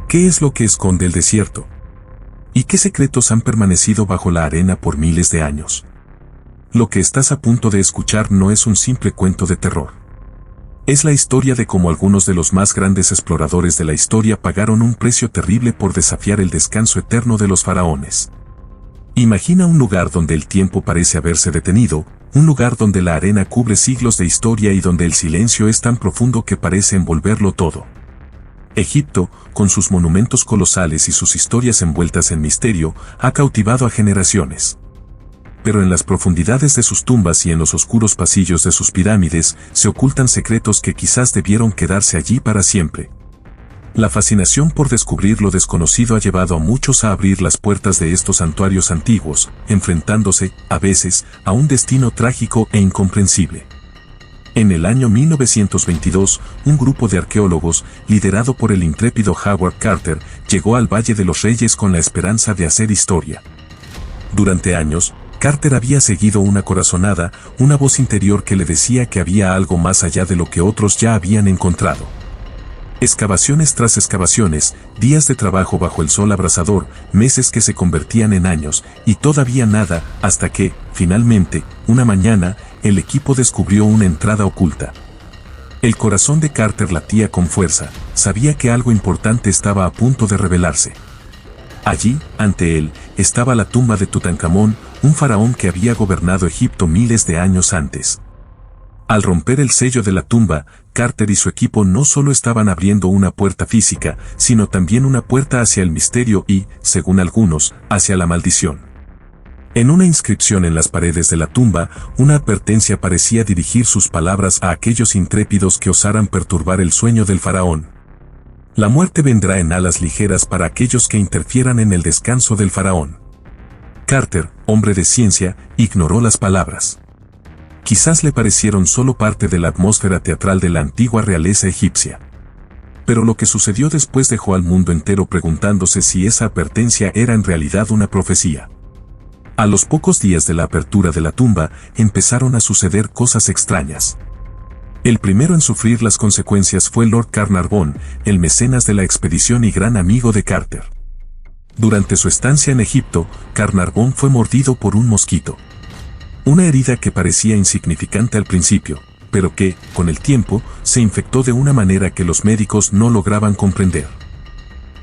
¿Qué es lo que esconde el desierto? ¿Y qué secretos han permanecido bajo la arena por miles de años? Lo que estás a punto de escuchar no es un simple cuento de terror. Es la historia de cómo algunos de los más grandes exploradores de la historia pagaron un precio terrible por desafiar el descanso eterno de los faraones. Imagina un lugar donde el tiempo parece haberse detenido, un lugar donde la arena cubre siglos de historia y donde el silencio es tan profundo que parece envolverlo todo. Egipto, con sus monumentos colosales y sus historias envueltas en misterio, ha cautivado a generaciones. Pero en las profundidades de sus tumbas y en los oscuros pasillos de sus pirámides se ocultan secretos que quizás debieron quedarse allí para siempre. La fascinación por descubrir lo desconocido ha llevado a muchos a abrir las puertas de estos santuarios antiguos, enfrentándose, a veces, a un destino trágico e incomprensible. En el año 1922, un grupo de arqueólogos, liderado por el intrépido Howard Carter, llegó al Valle de los Reyes con la esperanza de hacer historia. Durante años, Carter había seguido una corazonada, una voz interior que le decía que había algo más allá de lo que otros ya habían encontrado. Excavaciones tras excavaciones, días de trabajo bajo el sol abrasador, meses que se convertían en años, y todavía nada, hasta que, finalmente, una mañana, el equipo descubrió una entrada oculta. El corazón de Carter latía con fuerza, sabía que algo importante estaba a punto de revelarse. Allí, ante él, estaba la tumba de Tutankamón, un faraón que había gobernado Egipto miles de años antes. Al romper el sello de la tumba, Carter y su equipo no solo estaban abriendo una puerta física, sino también una puerta hacia el misterio y, según algunos, hacia la maldición. En una inscripción en las paredes de la tumba, una advertencia parecía dirigir sus palabras a aquellos intrépidos que osaran perturbar el sueño del faraón. La muerte vendrá en alas ligeras para aquellos que interfieran en el descanso del faraón. Carter, hombre de ciencia, ignoró las palabras. Quizás le parecieron solo parte de la atmósfera teatral de la antigua realeza egipcia. Pero lo que sucedió después dejó al mundo entero preguntándose si esa advertencia era en realidad una profecía. A los pocos días de la apertura de la tumba, empezaron a suceder cosas extrañas. El primero en sufrir las consecuencias fue Lord Carnarvon, el mecenas de la expedición y gran amigo de Carter. Durante su estancia en Egipto, Carnarvon fue mordido por un mosquito. Una herida que parecía insignificante al principio, pero que, con el tiempo, se infectó de una manera que los médicos no lograban comprender.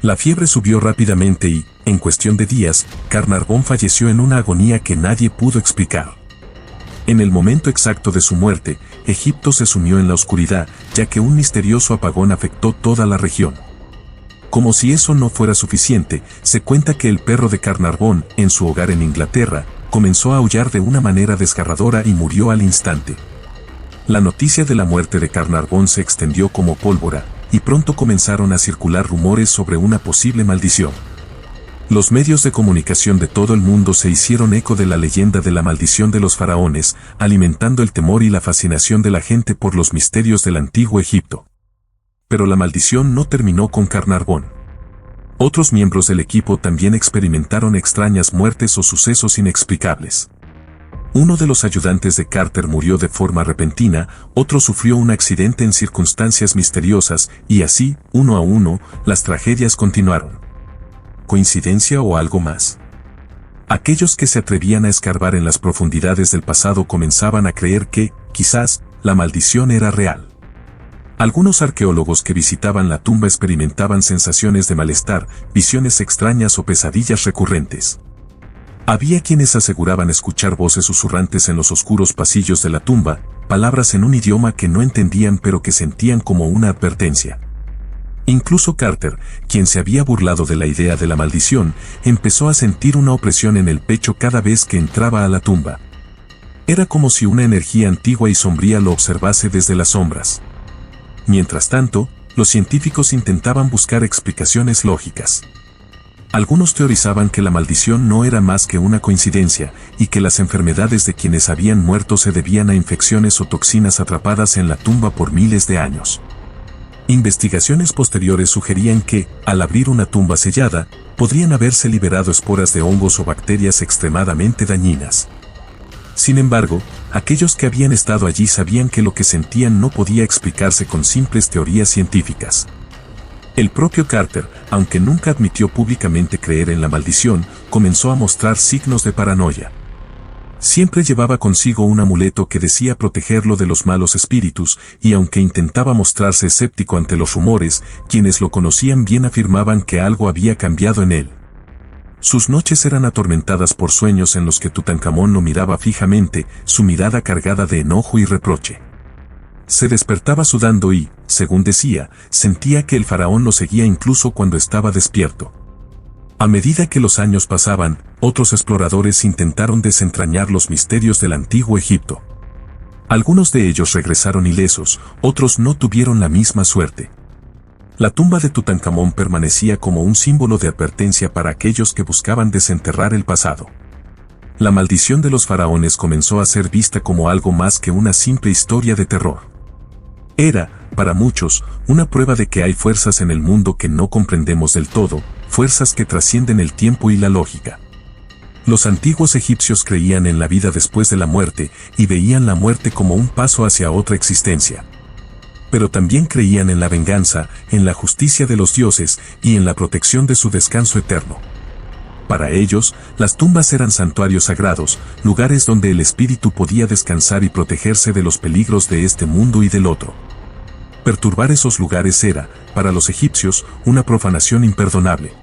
La fiebre subió rápidamente y, en cuestión de días, Carnarvon falleció en una agonía que nadie pudo explicar. En el momento exacto de su muerte, Egipto se sumió en la oscuridad, ya que un misterioso apagón afectó toda la región. Como si eso no fuera suficiente, se cuenta que el perro de Carnarvon, en su hogar en Inglaterra, comenzó a aullar de una manera desgarradora y murió al instante. La noticia de la muerte de Carnarvon se extendió como pólvora, y pronto comenzaron a circular rumores sobre una posible maldición. Los medios de comunicación de todo el mundo se hicieron eco de la leyenda de la maldición de los faraones, alimentando el temor y la fascinación de la gente por los misterios del antiguo Egipto. Pero la maldición no terminó con Carnarvon. Otros miembros del equipo también experimentaron extrañas muertes o sucesos inexplicables. Uno de los ayudantes de Carter murió de forma repentina, otro sufrió un accidente en circunstancias misteriosas, y así, uno a uno, las tragedias continuaron. ¿Coincidencia o algo más? Aquellos que se atrevían a escarbar en las profundidades del pasado comenzaban a creer que, quizás, la maldición era real. Algunos arqueólogos que visitaban la tumba experimentaban sensaciones de malestar, visiones extrañas o pesadillas recurrentes. Había quienes aseguraban escuchar voces susurrantes en los oscuros pasillos de la tumba, palabras en un idioma que no entendían pero que sentían como una advertencia. Incluso Carter, quien se había burlado de la idea de la maldición, empezó a sentir una opresión en el pecho cada vez que entraba a la tumba. Era como si una energía antigua y sombría lo observase desde las sombras. Mientras tanto, los científicos intentaban buscar explicaciones lógicas. Algunos teorizaban que la maldición no era más que una coincidencia, y que las enfermedades de quienes habían muerto se debían a infecciones o toxinas atrapadas en la tumba por miles de años. Investigaciones posteriores sugerían que, al abrir una tumba sellada, podrían haberse liberado esporas de hongos o bacterias extremadamente dañinas. Sin embargo, aquellos que habían estado allí sabían que lo que sentían no podía explicarse con simples teorías científicas. El propio Carter, aunque nunca admitió públicamente creer en la maldición, comenzó a mostrar signos de paranoia. Siempre llevaba consigo un amuleto que decía protegerlo de los malos espíritus, y aunque intentaba mostrarse escéptico ante los rumores, quienes lo conocían bien afirmaban que algo había cambiado en él. Sus noches eran atormentadas por sueños en los que Tutankamón lo miraba fijamente, su mirada cargada de enojo y reproche. Se despertaba sudando y, según decía, sentía que el faraón lo seguía incluso cuando estaba despierto. A medida que los años pasaban, otros exploradores intentaron desentrañar los misterios del antiguo Egipto. Algunos de ellos regresaron ilesos, otros no tuvieron la misma suerte. La tumba de Tutankamón permanecía como un símbolo de advertencia para aquellos que buscaban desenterrar el pasado. La maldición de los faraones comenzó a ser vista como algo más que una simple historia de terror. Era, para muchos, una prueba de que hay fuerzas en el mundo que no comprendemos del todo, fuerzas que trascienden el tiempo y la lógica. Los antiguos egipcios creían en la vida después de la muerte y veían la muerte como un paso hacia otra existencia. Pero también creían en la venganza, en la justicia de los dioses y en la protección de su descanso eterno. Para ellos, las tumbas eran santuarios sagrados, lugares donde el espíritu podía descansar y protegerse de los peligros de este mundo y del otro. Perturbar esos lugares era, para los egipcios, una profanación imperdonable.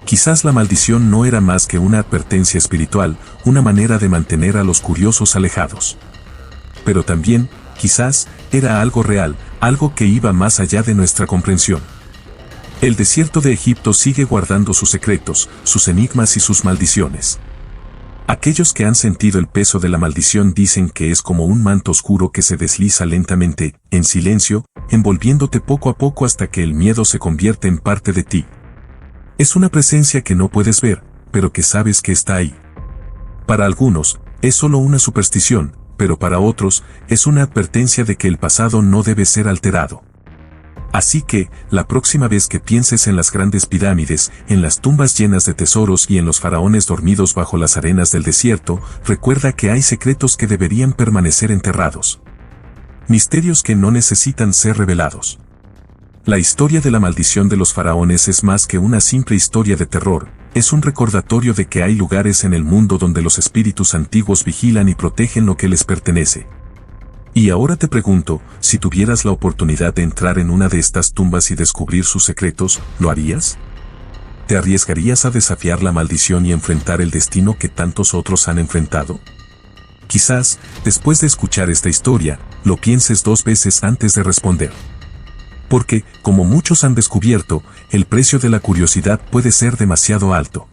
Quizás la maldición no era más que una advertencia espiritual, una manera de mantener a los curiosos alejados. Pero también, quizás, era algo real, algo que iba más allá de nuestra comprensión. El desierto de Egipto sigue guardando sus secretos, sus enigmas y sus maldiciones. Aquellos que han sentido el peso de la maldición dicen que es como un manto oscuro que se desliza lentamente, en silencio, envolviéndote poco a poco hasta que el miedo se convierte en parte de ti. Es una presencia que no puedes ver, pero que sabes que está ahí. Para algunos, es solo una superstición, pero para otros, es una advertencia de que el pasado no debe ser alterado. Así que, la próxima vez que pienses en las grandes pirámides, en las tumbas llenas de tesoros y en los faraones dormidos bajo las arenas del desierto, recuerda que hay secretos que deberían permanecer enterrados. Misterios que no necesitan ser revelados. La historia de la maldición de los faraones es más que una simple historia de terror, es un recordatorio de que hay lugares en el mundo donde los espíritus antiguos vigilan y protegen lo que les pertenece. Y ahora te pregunto, si tuvieras la oportunidad de entrar en una de estas tumbas y descubrir sus secretos, ¿lo harías? ¿Te arriesgarías a desafiar la maldición y enfrentar el destino que tantos otros han enfrentado? Quizás, después de escuchar esta historia, lo pienses 2 veces antes de responder. Porque, como muchos han descubierto, el precio de la curiosidad puede ser demasiado alto.